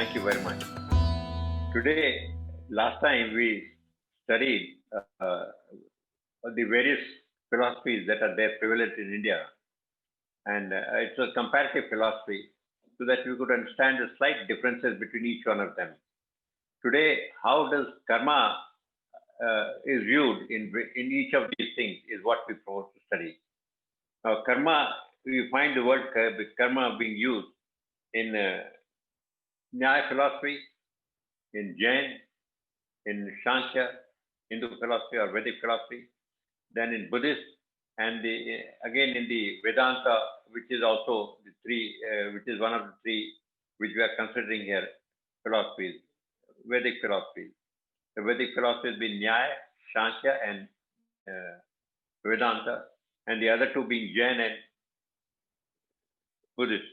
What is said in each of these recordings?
Thank you very much. Today, last time we studied the various philosophies that are there prevalent in India, and it's a comparative philosophy so that we could understand the slight differences between each one of them. Today, how does karma is viewed in each of these things is what we propose to study. Now, karma, we find the word karma being used in Nyaya philosophy, in Jain, in Sankhya, Hindu philosophy or Vedic philosophy, then in Buddhist, and again in the Vedanta, which is also the three, which is one of the three which we are considering here, philosophies, Vedic philosophies. The Vedic philosophies being Nyaya, Sankhya, and Vedanta, and the other two being Jain and Buddhist.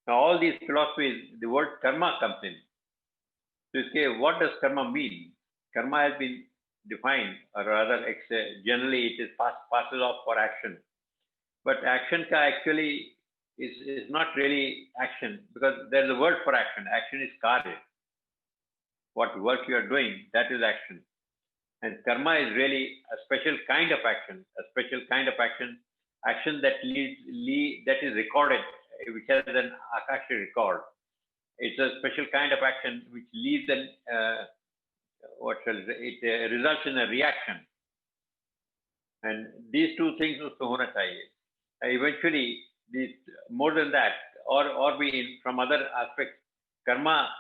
Now, all these philosophies, the word karma comes in. So, what does karma mean? Karma has been defined, or rather, generally it is passes off for action. But action actually is not really action, because there is a word for action. Action is karya. What work you are doing, that is action. And karma is really a special kind of action, action that that is recorded, which has an Akashic record. It's a special kind of action which leads it results in a reaction. And these two things usko hona chahiye. Eventually, more than that, or from other aspects, karma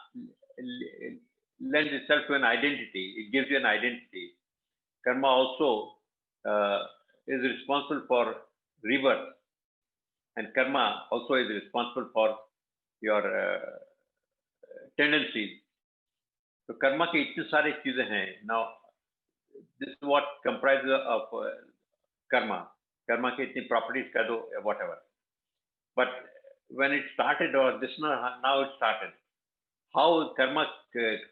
lends itself to an identity. It gives you an identity. Karma also is responsible for rebirth. And karma also is responsible for your tendencies. So karma ke itne sare cheezein hain. Now, this is what comprises of karma. Karma ke itni properties ka do, whatever. But when it started, or this now it started, how karma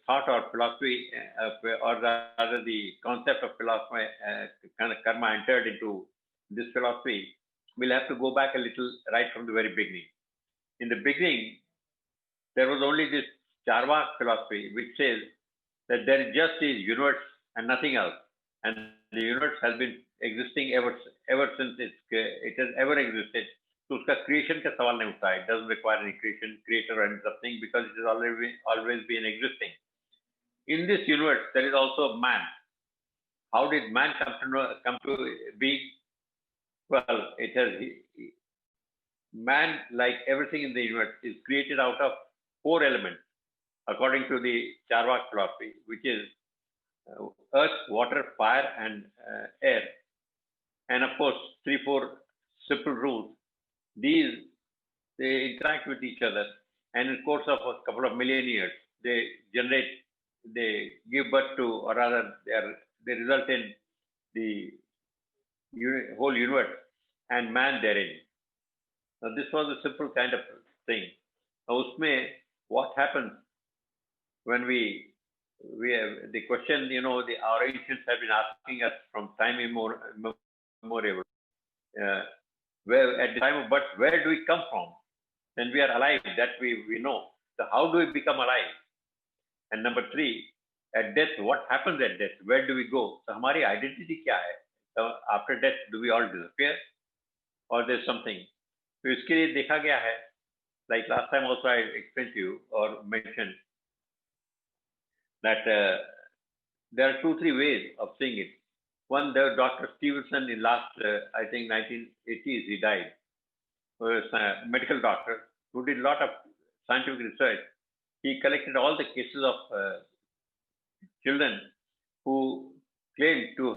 thought or philosophy, or rather the concept of philosophy, karma entered into this philosophy, we'll have to go back a little right from the very beginning. In the beginning, there was only this Charvak philosophy, which says that there just is universe and nothing else. And the universe has been existing ever since it has ever existed. So uska creation ka sawal nahi uthta. It doesn't require any creator or something, because it has always been existing. In this universe, there is also man. How did man come to be? Well, man, like everything in the universe, is created out of 4 elements, according to the Charvak philosophy, which is earth, water, fire, and air. And of course, 3-4 simple rules. These, they interact with each other, and in the course of a couple of million years, they give birth to, or rather, they result in the whole universe and man therein. Now, this was a simple kind of thing. Now, what happens when we have the question, our ancients have been asking us from time immemorial, where at the time of birth, where do we come from? When we are alive, that we know. So how do we become alive? And number 3, at death, what happens at death? Where do we go? So our identity kya hai? So after death, do we all disappear? Or there's something? So iske liye dekha gaya hai, like last time also I explained to you or mentioned, that there are 2-3 ways of seeing it. One, the Dr. Stevenson in last, I think 1980s, he died. He was a medical doctor who did a lot of scientific research. He collected all the cases of children who claimed to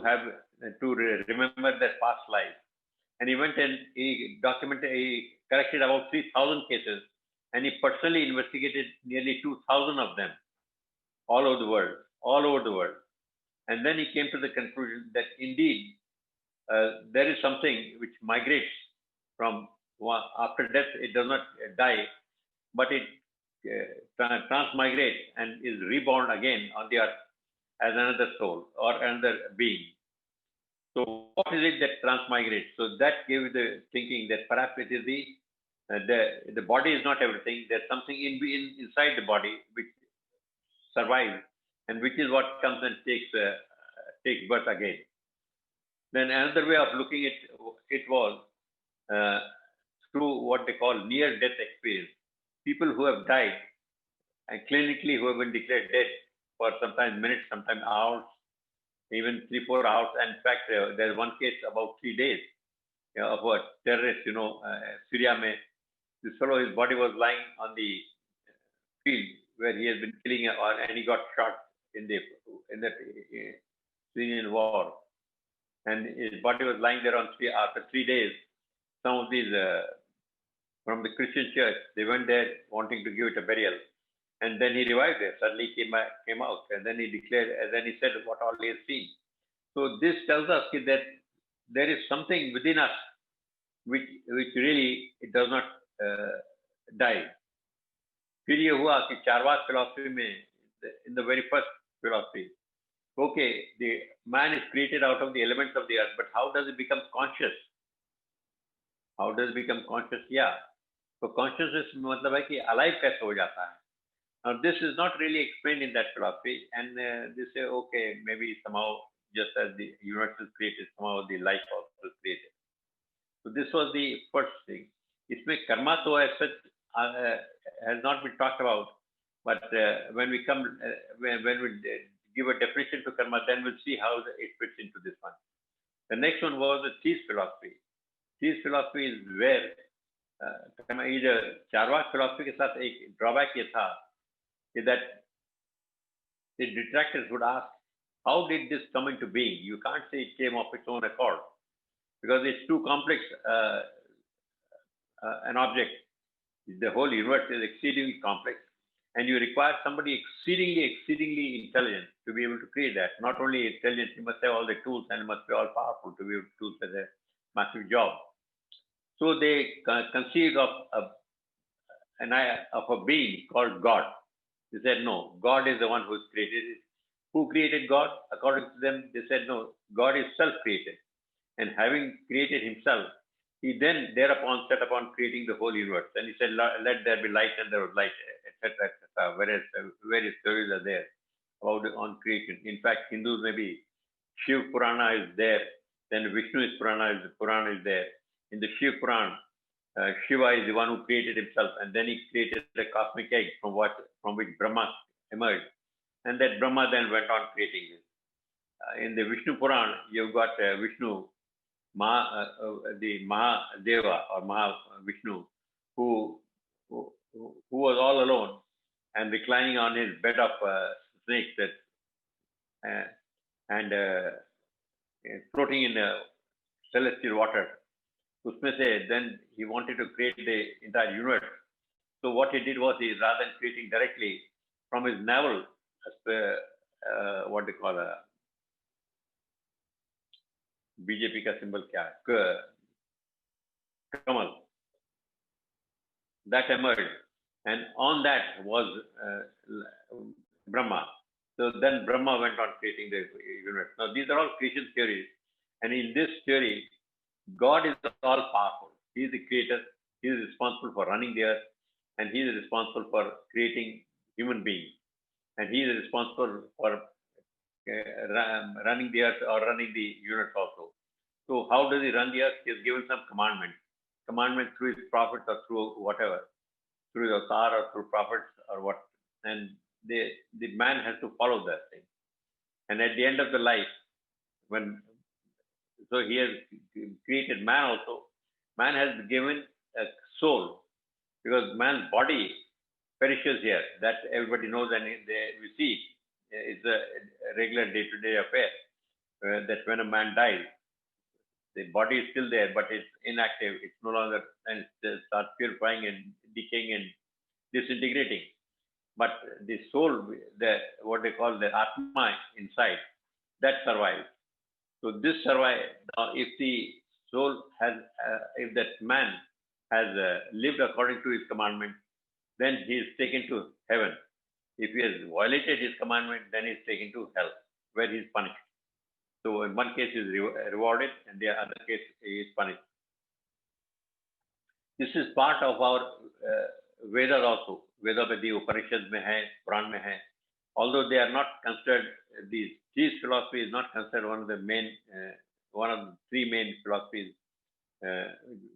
remember their past life. And he went and he collected about 3,000 cases, and he personally investigated nearly 2,000 of them all over the world. And then he came to the conclusion that indeed there is something which migrates from after death. It does not die, but it transmigrates and is reborn again on the earth as another soul or another being. So what is it that transmigrates? So that gave the thinking that perhaps it is the The body is not everything. There's something inside the body which survives, and which is what comes and takes birth again. Then another way of looking at it was uh, through what they call near-death experience. People who have died and clinically who have been declared dead for sometimes minutes, sometimes hours, even 3-4 hours. And in fact, there's one case about 3 days of a terrorist, Syria. This fellow, his body was lying on the field where he has been killing, and he got shot in the Syrian war, and his body was lying there after 3 days. Some of these from the Christian church, they went there wanting to give it a burial, and then he revived there. Suddenly came out, and then he declared, and then he said what all he has seen. So this tells us that there is something within us which really it does not die. फिर ये हुआ कि Charvaka philosophy में, in the very first philosophy, okay, the man is created out of the elements of the earth, but how does it become conscious? How does it become conscious? Yeah. So consciousness मतलब है कि alive कैसे हो जाता है? Now this is not really explained in that philosophy, and they say, okay, maybe somehow just as the universe is created, somehow the life also is created. So this was the first thing. इसमें karma तो as such has not been talked about, but when we come, when we give a definition to karma, then we'll see how it fits into this one. The next one was the theist philosophy. Theist philosophy is where either Charvaka philosophy के साथ एक drawback ये था that the detractors would ask, how did this come into being? You can't say it came of its own accord, because it's too complex an object. The whole universe is exceedingly complex, and you require somebody exceedingly intelligent to be able to create that. Not only intelligent, you must have all the tools, and you must be all powerful to be able to do such a massive job. So they conceived of a being called God. They said, no, God is the one who created it. Who created God? According to them, they said, no, God is self-created. And having created himself, he then thereupon set upon creating the whole universe. And he said, let there be light, and there was light, etc., etc. Whereas various theories are there on creation. In fact, Hindus maybe Shiv Purana is there, then Vishnu Purana is there. In the Shiv Purana, Shiva is the one who created himself, and then he created the cosmic egg from which Brahma emerged, and that Brahma then went on creating this. In the Vishnu Purana, you've got Vishnu, the Mahadeva or Mahavishnu, who was all alone and reclining on his bed of snakes and floating in celestial water. उसमें से then he wanted to create the entire universe. So what he did was, rather than creating directly from his navel, what they call BJP का symbol क्या है? Kamal. That emerged, and on that was Brahma. So then Brahma went on creating the universe. Now these are all creation theories, and in this theory, God is all powerful. He is the creator. He is responsible for running the earth, and he is responsible for creating human beings, and he is responsible for running the earth or running the universe also. So how does he run the earth? He has given some commandment through his prophets or through whatever, through the Avatar or through prophets or what, and the man has to follow that thing. And at the end of the life, so he has created man also. Man has given a soul, because man's body perishes here. That everybody knows, and we see it's a regular day-to-day affair. That when a man dies, the body is still there, but it's inactive. It's no longer, and it starts purifying and decaying and disintegrating. But the soul, what they call the Atma inside, that survives. So this survives. Now, if the soul has, if that man has lived according to his commandment, then he is taken to heaven. If he has violated his commandment, then he is taken to hell, where he is punished. So in one case he is rewarded, and the other case he is punished. This is part of our Vedas also. Veda में the Upanishads में है, Puran में है. Although they are not considered, the theist philosophy is not considered one of the three main philosophies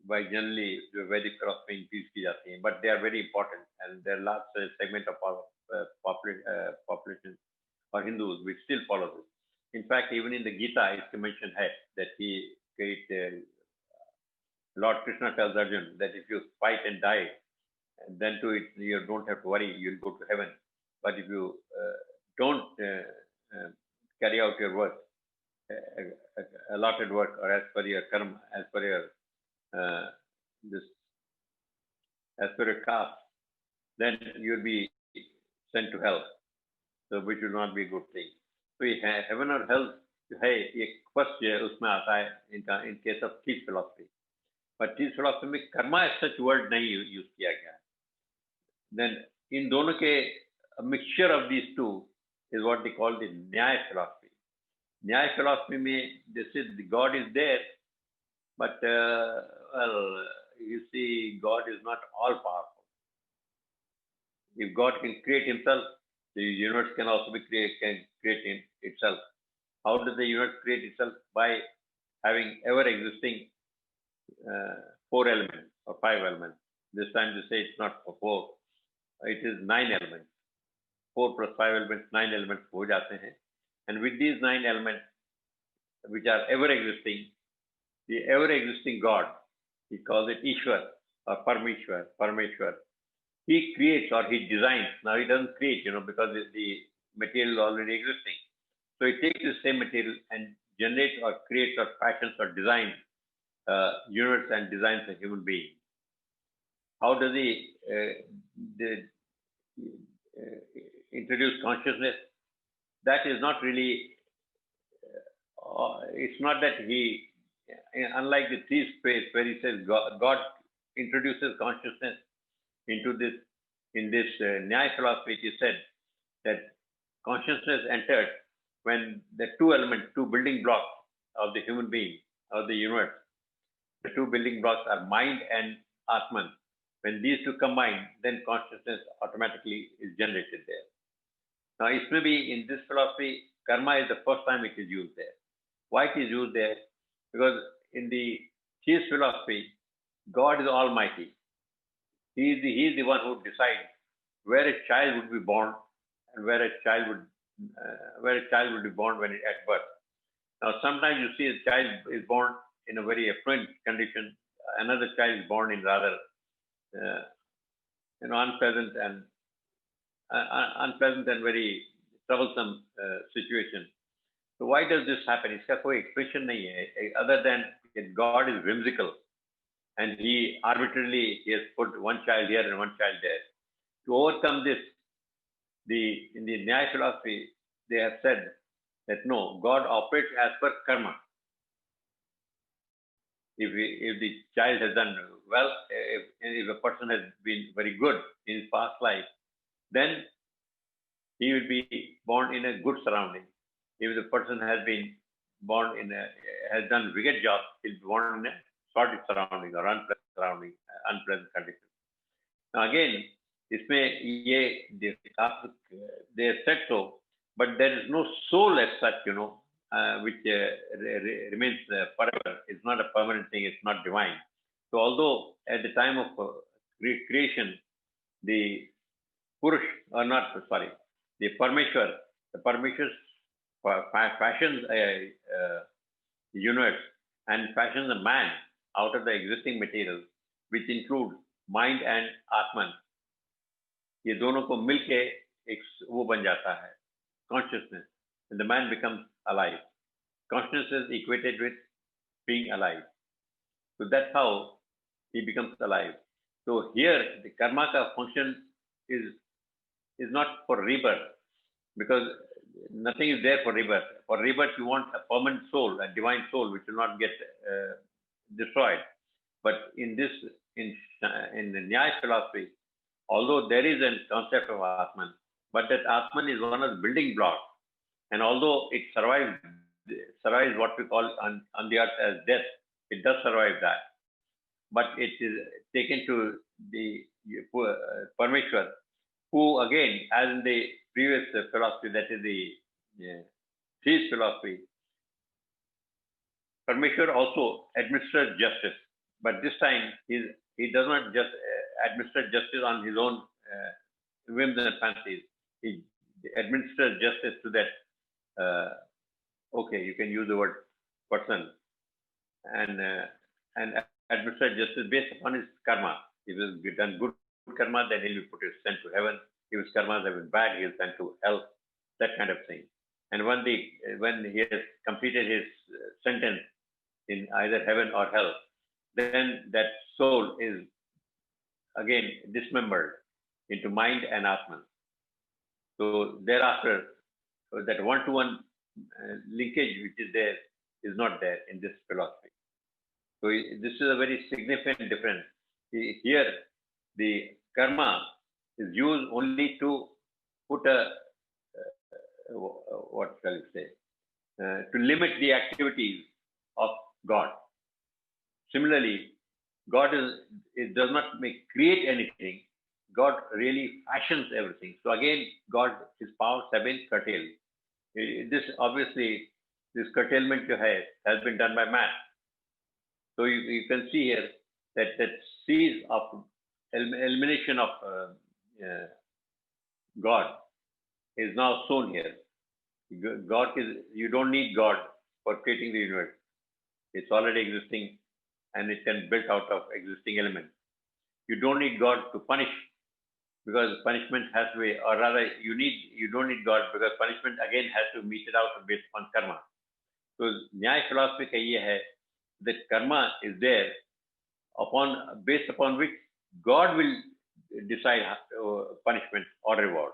by generally the Vedic philosophy teach की जाती हैं, but they are very important, and there are large segment of our population or Hindus which still follow this. In fact, even in the Gita, it's mentioned here that Lord Krishna tells Arjuna that if you fight and die, then you don't have to worry, you'll go to heaven. But if you don't carry out your work, allotted work, or as per your karma, as per your caste, then you'll be sent to hell. So which will not be a good thing. So heaven or hell, first उसमें आता है in case of theist philosophy. But theist philosophy में karma as such word नहीं use किया गया. Then in दोनों के a mixture of these two is what they call the Nyaya philosophy. Nyaya philosophy में they say the God is there, but you see, God is not all powerful. If God can create himself, the universe can also be create itself. How does the universe create itself? By having ever-existing 4 elements or 5 elements. This time they say it's not 4. It is 9 elements. 4 plus 5 elements, 9 elements हो जाते हैं. And with these 9 elements, which are ever-existing, the ever-existing God, he calls it Ishwar or Parameshwar. He creates or he designs. Now he doesn't create, because the material is already existing. So he takes the same material and generates or creates or fashions or designs universe and designs a human being. How does he introduce consciousness? That is not really, it's not that he, unlike the theist space where he says God introduces consciousness into this, in this Nyaya philosophy, it is said that consciousness entered when the two building blocks of the human being, of the universe, the 2 building blocks are mind and Atman. When these two combine, then consciousness automatically is generated there. Now, it may be in this philosophy, karma is the first time it is used there. Why it is used there? Because in the theist philosophy, God is almighty. He is the one who decides where a child would be born and where a child would be born when at birth. Now, sometimes you see a child is born in a very affluent condition. Another child is born in rather unpleasant and very troublesome situation. So why does this happen? इसका कोई expression नहीं है other than that God is whimsical and he arbitrarily has put one child here and one child there. To overcome this, in the Nyaya philosophy, they have said that no, God operates as per karma. If the child has done well, if a person has been very good in his past life, then he will be born in a good surrounding. If the person has been born has done wicked job, he'll be born in a sordid surrounding or unpleasant condition. Now again, they said so, but there is no soul as such, which remains forever. It's not a permanent thing. It's not divine. So although at the time of creation, the Parameshwar fashions a universe and fashions a man out of the existing materials, which include mind and Atman. ये दोनों को मिलके एक वो बन जाता है, consciousness, and the man becomes alive. Consciousness is equated with being alive. So that's how he becomes alive. So here the karma ka function is not for rebirth, because nothing is there for rebirth. For rebirth you want a permanent soul, a divine soul which will not get destroyed. But in the Nyaya philosophy, although there is a concept of Atman, but that Atman is one of the building blocks, and although it survives what we call on the earth as death, it does survive that. But it taken to the Parmeshwar, who again, as in the previous philosophy, that is the theist philosophy, Parmeshwar also administers justice, but this time he does not just administer justice on his own whims and fancies. He administers justice to that. Okay, you can use the word person, and administer justice based upon his karma. If he has done good karma, then he will put his sent to heaven. If his karmas have been bad, he will sent to hell. That kind of thing. And when he has completed his sentence in either heaven or hell, then that soul is again dismembered into mind and Atman. So thereafter, that one-to-one linkage which is there is not there in this philosophy. So this is a very significant difference. Here, the karma is used only to put what shall I say, to limit the activities of God. Similarly, God does not create anything. God really fashions everything. So again, his powers have been curtailed. This obviously, this curtailment has been done by man. So you can see here that seeds of elimination of God is now sown here. You don't need God for creating the universe. It's already existing and it can build out of existing elements. You don't need God to punish, because punishment has to be, or rather you don't need God because punishment again has to meet it out based upon karma. So Nyaya philosophy ka ye hai that karma is there based upon which God will decide punishment or reward.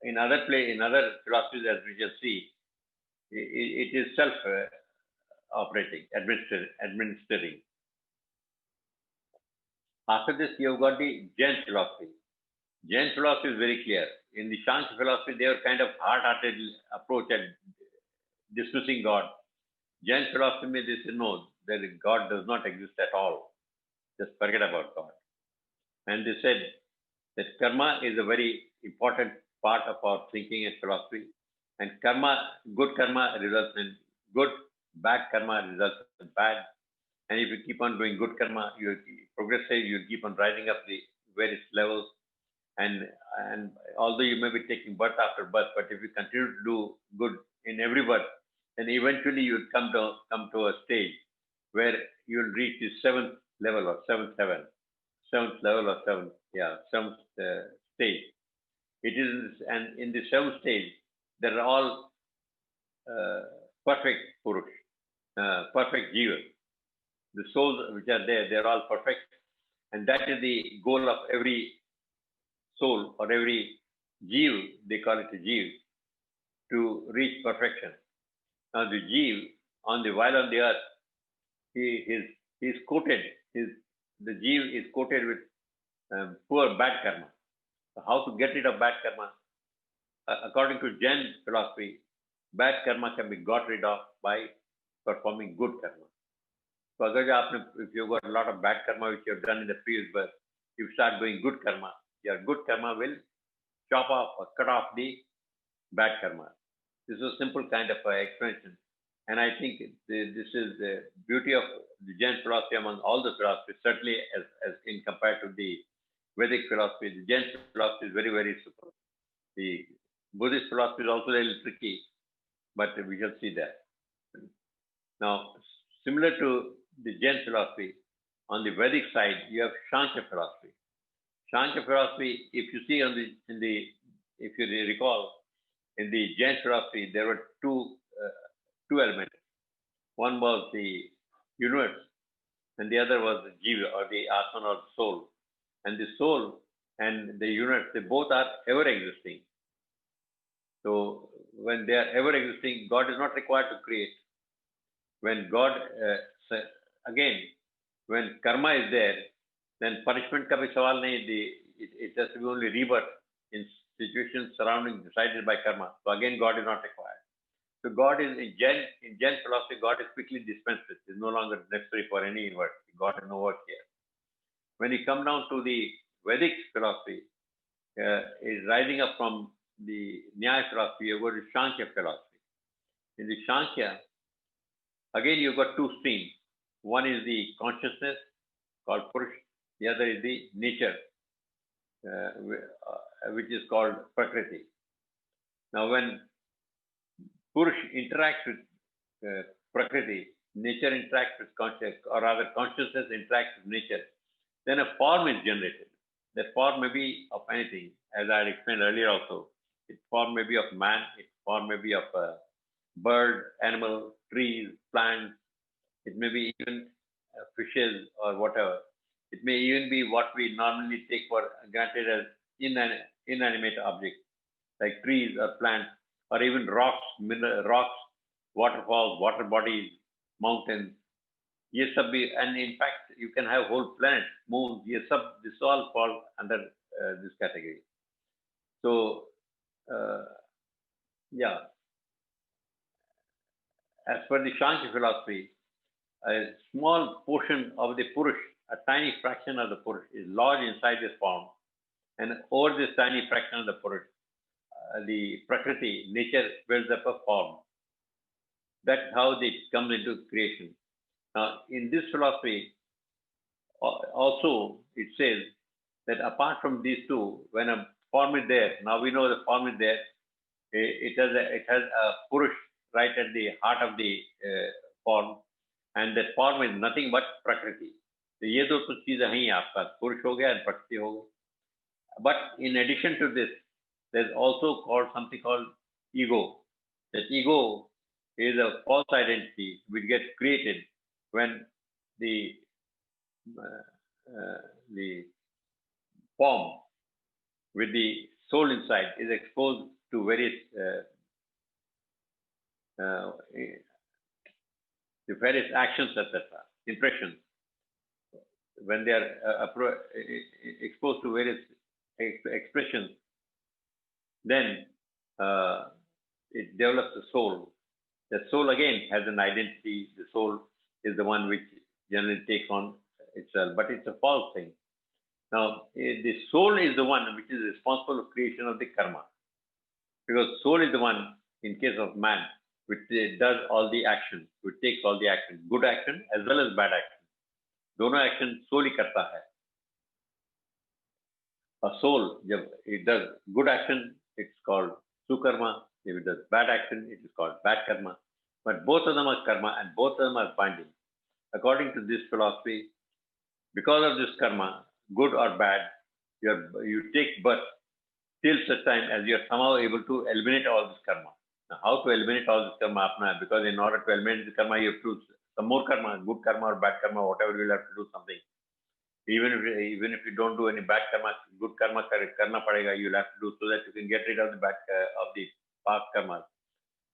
In other philosophies, as we just see, it is self-operating, administering. After this, you've got the Jain philosophy. Jain philosophy is very clear. In the Shankhya philosophy, they were kind of hard-hearted approach at dismissing God. Jain philosophy may they say no, that God does not exist at all. Just forget about God. And they said that karma is a very important part of our thinking and philosophy. And good karma results in good, bad karma results in bad. And if you keep on doing good karma, you progressive, you keep on rising up the various levels. And although you may be taking birth after birth, but if you continue to do good in every birth, then eventually you will come to a stage where you will reach the seventh level or seventh stage. It is, and in the seventh stage, there are all perfect Purush, perfect Jiva. The souls which are there, they are all perfect. And that is the goal of every soul or every Jiva, they call it a Jiva, to reach perfection. Now the Jiva, while on the earth, the Jiva is coated with poor bad karma. So how to get rid of bad karma? According to Jain philosophy, bad karma can be got rid of by performing good karma. So if you've got a lot of bad karma which you have done in the previous birth, you start doing good karma. Your good karma will chop off or cut off the bad karma. This is a simple kind of explanation. And I think this is the beauty of the Jain philosophy among all the philosophies, certainly as in compared to the Vedic philosophy. The Jain philosophy is very, very super. The Buddhist philosophy is also a little tricky, but we shall see that. Now, similar to the Jain philosophy, on the Vedic side, you have Sankhya philosophy. Sankhya philosophy, if you see if you recall, in the Jain philosophy, there were two elements. One was the universe, and the other was the Jiva, or the Atman, or the soul. And the soul and the universe, they both are ever existing. So when they are ever existing, God is not required to create. When God, again, when karma is there, then punishment ka bhi sawal nahi. It has to be only rebirth in situations decided by karma. So again, God is not required. So God is in Jain philosophy, God is quickly dispensed with. It's no longer necessary for any university. God has no work here. When you come down to the Vedic philosophy, is rising up from the Nyaya philosophy, you go to Sankhya philosophy. In the Sankhya, again you've got two streams. One is the consciousness called Purush, the other is the nature, which is called Prakriti. Now, when Purush interacts with Prakriti, nature interacts with consciousness, or rather consciousness interacts with nature, then a form is generated. That form may be of anything, as I had explained earlier also. Its form may be of man, its form may be of a bird, animal, trees, plants. It may be even fishes or whatever. It may even be what we normally take for granted as inanimate objects, like trees or plants, or even rocks, rocks, waterfalls, water bodies, mountains. Yes, and in fact, you can have whole planets, moons. Yes, this all falls under this category. So, yeah. As per the Sankhya philosophy, a small portion of the Purush, a tiny fraction of the Purush, is lodged inside this form, and over this tiny fraction of the Purush, the Prakriti, nature, builds up a form. That's how it comes into creation. Now, in this philosophy, also it says that apart from these two, when a form is there, now we know the form is there, it has a Purush right at the heart of the form, and that form is nothing but Prakriti. So ये दो तो चीजें हैं आपका पुरुष हो गया and Prakriti हो गया. But in addition to this, there's also something called ego. That ego is a false identity which gets created when the form with the soul inside is exposed to various actions, etc., impressions. When they are exposed to various expressions, then it develops a soul. The soul again has an identity. The soul is the one which generally takes on itself, but it's a false thing. Now, the soul is the one which is responsible for creation of the karma, because soul is the one, in case of man, which does all the action, which takes all the action, good action as well as bad action. दोनों action soul ही करता है. A soul, जब it does good action, it's called sukarma. If it does bad action, it is called bad karma. But both of them are karma and both of them are binding. According to this philosophy, because of this karma, good or bad, you take birth till such time as you are somehow able to eliminate all this karma. Now, how to eliminate all this karma? Because in order to eliminate the karma, you have to do some more karma, good karma or bad karma, whatever, you will have to do something. Even if you don't do any bad karma, good karma karna padega, you'll have to do so that you can get rid of the past karma.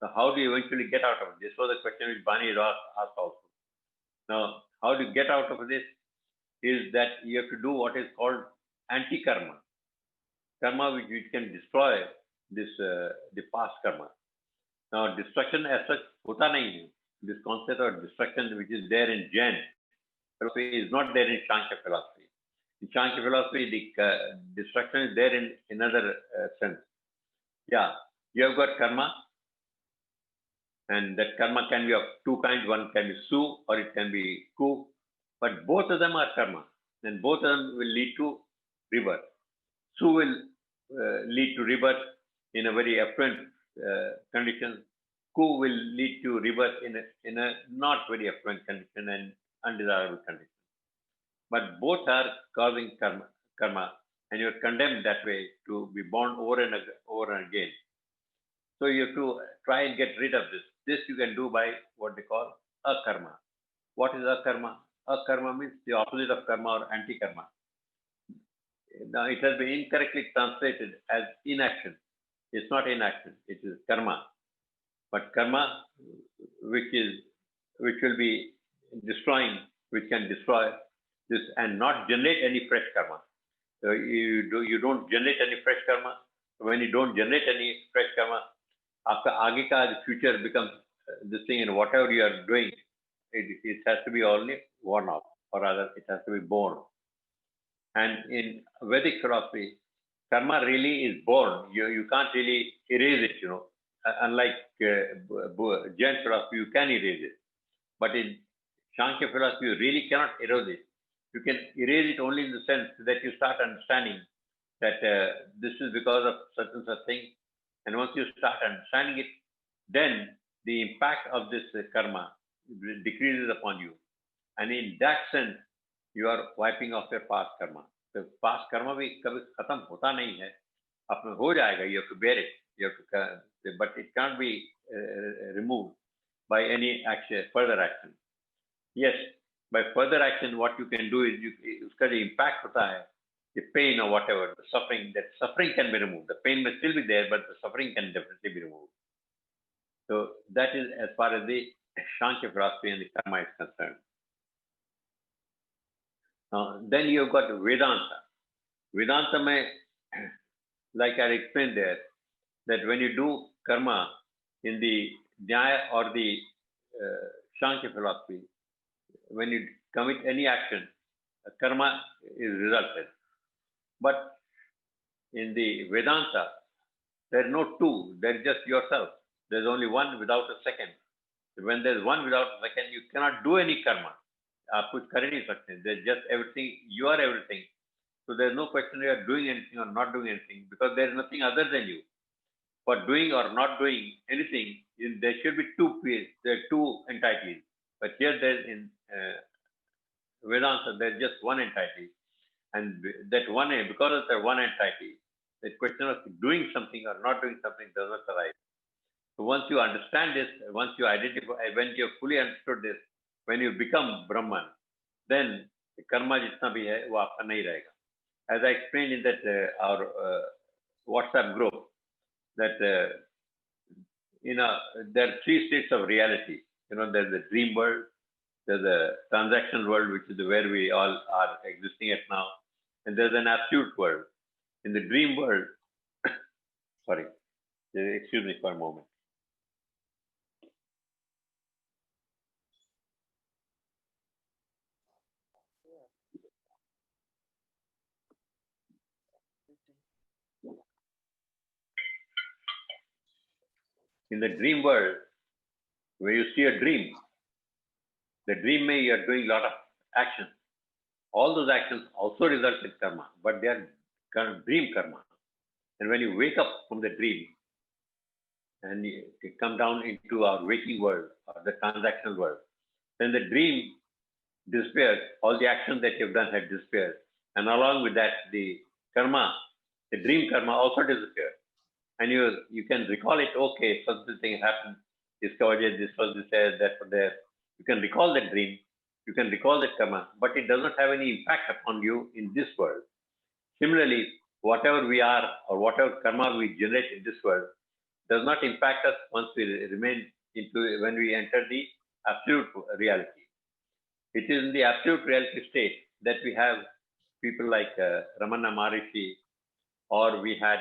So how do you eventually get out of it? This was a question which Bani asked also. Now, how do you get out of this? Is that you have to do what is called anti-karma. Karma which can destroy the past karma. Now, destruction as such hota nahi hai. This concept of destruction which is there in Jain philosophy is not there in Sankhya philosophy. In Sankhya philosophy, the destruction is there in another sense. Yeah, you have got karma, and that karma can be of two kinds. One can be su or it can be ku, but both of them are karma, and both of them will lead to rebirth. Su will lead to rebirth in a very affluent condition. Ku will lead to rebirth in a not very affluent condition and undesirable condition. But both are causing karma, and you're condemned that way to be born over and again. So you have to try and get rid of this. This you can do by what they call akarma. What is akarma? Akarma means the opposite of karma or anti-karma. Now it has been incorrectly translated as inaction. It's not inaction, it is karma. But karma, which will be destroying, which can destroy this and not generate any fresh karma. So you don't generate any fresh karma. When you don't generate any fresh karma, आपका आगे का future becomes this thing, and whatever you are doing, it has to be only worn off, or rather, it has to be born. And in Vedic philosophy, karma really is born. You can't really erase it, Unlike Jain philosophy, you can erase it. But in Sankhya philosophy, you really cannot erase it. You can erase it only in the sense that you start understanding that this is because of such and such thing. And once you start understanding it, then the impact of this karma decreases upon you. And in that sense, you are wiping off your past karma. The past karma भी कभी खत्म होता नहीं है. अपने हो जाएगा. You have to bear it. You have to, but it can't be removed by any action, further action. Yes, by further action, what you can do is उसका जो impact होता है, the pain or whatever, the suffering, that suffering can be removed. The pain may still be there, but the suffering can definitely be removed. So that is as far as the Sankhya philosophy and the karma is concerned. Then you've got Vedanta. Vedanta may, like I explained there, that when you do karma in the Nyaya or the Sankhya philosophy, when you commit any action, karma is resulted. But in the Vedanta, there is no two, there is just yourself. There is only one without a second. When there is one without a second, you cannot do any karma. आप कुछ कर ही नहीं सकते. There's just everything. You are everything. So there's no question you are doing anything or not doing anything, because there is nothing other than you. For doing or not doing anything, there should be two peers. There are two entities. But here there is in Vedanta, there is just one entity. And that one, because of that one entity, the question of doing something or not doing something does not arise. So once you understand this, once you identify, when you have fully understood this, when you become Brahman, then the karma jitna bhi hai, wo aapka nahi rahega. As I explained in that our WhatsApp group, that there are three states of reality. There's the dream world, there's a transactional world, which is where we all are existing at now, and there's an absolute world. In the dream world, sorry, excuse me for a moment. In the dream world, where you see a dream, the dream may you are doing a lot of actions. All those actions also result in karma, but they are dream karma. And when you wake up from the dream and you come down into our waking world or the transactional world, then the dream disappears. All the actions that you've done have disappeared. And along with that, the karma, the dream karma also disappears. And you can recall it, okay, such a thing happened, this was this there, that was there. You can recall that dream, you can recall that karma, but it does not have any impact upon you in this world. Similarly, whatever we are or whatever karma we generate in this world does not impact us once we remain when we enter the absolute reality. It is in the absolute reality state that we have people like Ramana Maharishi, or we had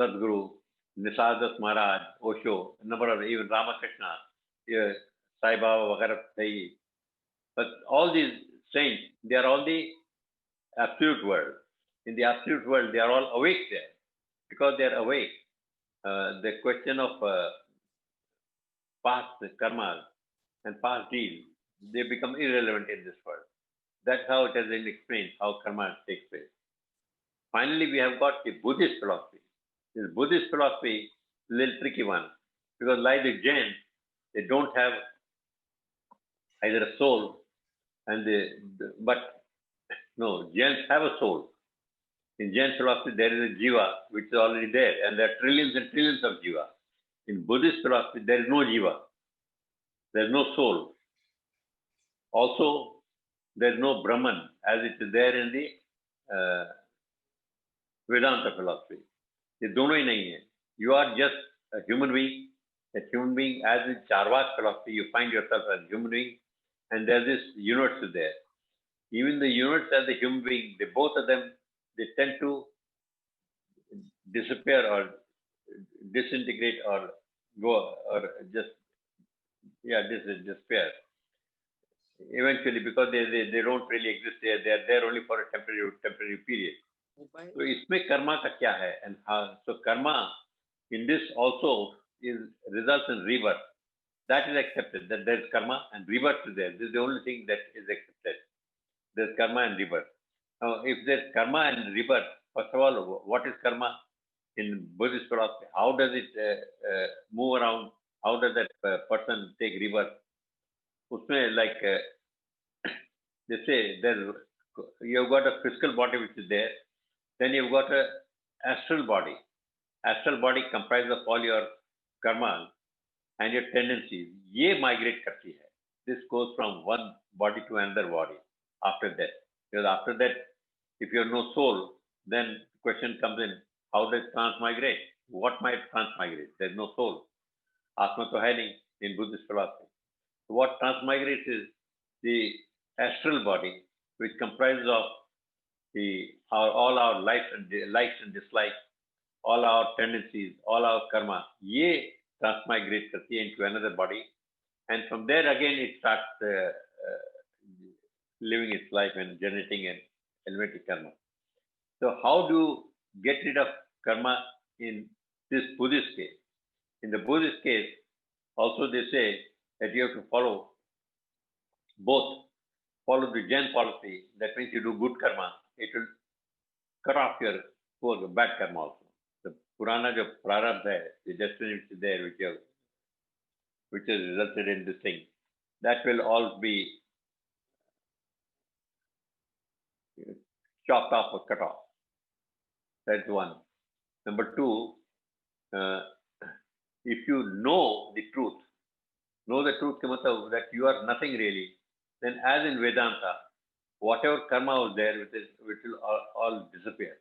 Sadhguru, Nisargadatta Maharaj, Osho, a number of even Ramakrishna, Sai Baba, Vagara. But all these saints, they are all the absolute world. In the absolute world, they are all awake there. Because they are awake, the question of past karmas and past deeds, they become irrelevant in this world. That's how it has been explained, how karma takes place. Finally, we have got the Buddhist philosophy. This Buddhist philosophy is a little tricky one, because like the Jains, they don't have either a soul, but no, Jains have a soul. In Jain philosophy, there is a jiva, which is already there, and there are trillions and trillions of jiva. In Buddhist philosophy, there is no jiva. There is no soul. Also, there is no Brahman, as it is there in the Vedanta philosophy. ये दोनों ही नहीं है. You are just a human being. A human being, as in Charvak philosophy, you find yourself as a human being, and there's this universe is there. Even the universe as a human being, both of them, they tend to disappear or disintegrate or go or just disappear eventually, because they don't really exist there. They are there only for a temporary period. So इसमें कर्मा का क्या है? And so karma in this also is results in rebirth. That is accepted, that there is karma and rebirth is there. This is the only thing that is accepted. There is karma and rebirth. Now, if there is karma and rebirth, first of all, what is karma in Buddhist philosophy? How does it move around? How does that person take rebirth? Usme, like they say, you've got a physical body which is there, then you've got a astral body. Astral body comprises of all your karma and your tendencies. ये migrate करती है. This goes from one body to another body after death. Because after that, if you have no soul, then the question comes in, how does transmigrate? What might transmigrate? There's no soul. Atma to hai nahi in Buddhist philosophy. So what transmigrates is the astral body, which comprises of all our likes and dislikes, all our tendencies, all our karma. ये transmigrate करती है into another body, and from there again it starts living its life and generating an elementary karma. So how do you get rid of karma in this Buddhist case? In the Buddhist case, also they say that you have to follow the Jain policy. That means you do good karma, it will cut off your bad karma also. The Purana jo prarabdha hai, the destiny which is there, which has resulted in this thing, that will all be chopped off or cut off. That's one. Number two, if you know the truth that you are nothing really, then as in Vedanta, whatever karma was there, which will all disappear.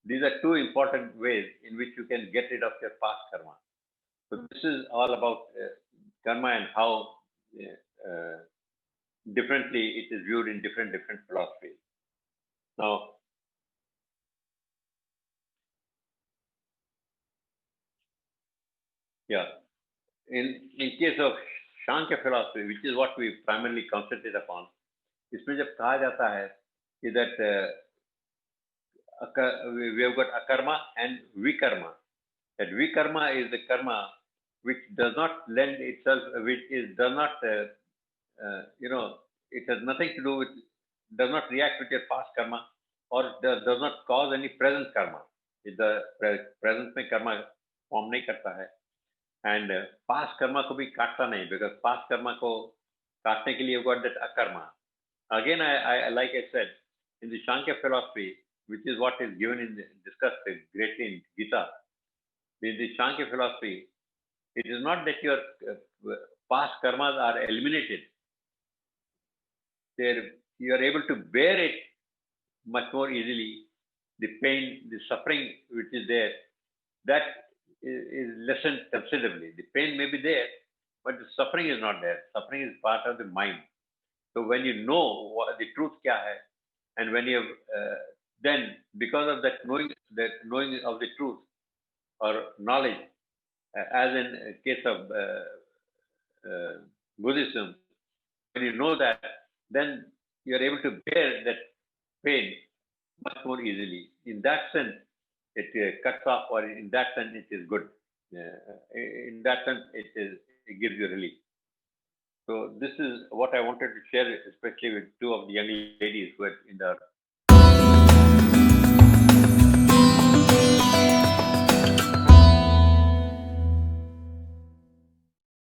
These are two important ways in which you can get rid of your past karma. So this is all about karma and how differently it is viewed in different philosophies. Now, in case of Shankya philosophy, which is what we primarily concentrate upon, इसमें जब कहा जाता है कि that we have got akarma and vikarma. That vikarma is the karma which does not lend itself, does not, it has nothing to do with, does not react with your past karma, or does not cause any present karma. The present में karma form नहीं करता है, and past karma को भी काटता नहीं, because past karma को काटने के लिए you've got that akarma. Again, I like I said, in the Shankya philosophy, which is what is discussed greatly in Gita, in the Shankya philosophy, it is not that your past karmas are eliminated. You are able to bear it much more easily. The pain, the suffering which is there, that is lessened considerably. The pain may be there, but the suffering is not there. Suffering is part of the mind. So when you know what the truth kya hai, and when you have, then because of that knowing of the truth or knowledge, as in case of Buddhism, when you know that, then you are able to bear that pain much more easily. In that sense, it cuts off, or in that sense, it is good. In that sense, it gives you relief. So this is what I wanted to share, especially with two of the young ladies who are in the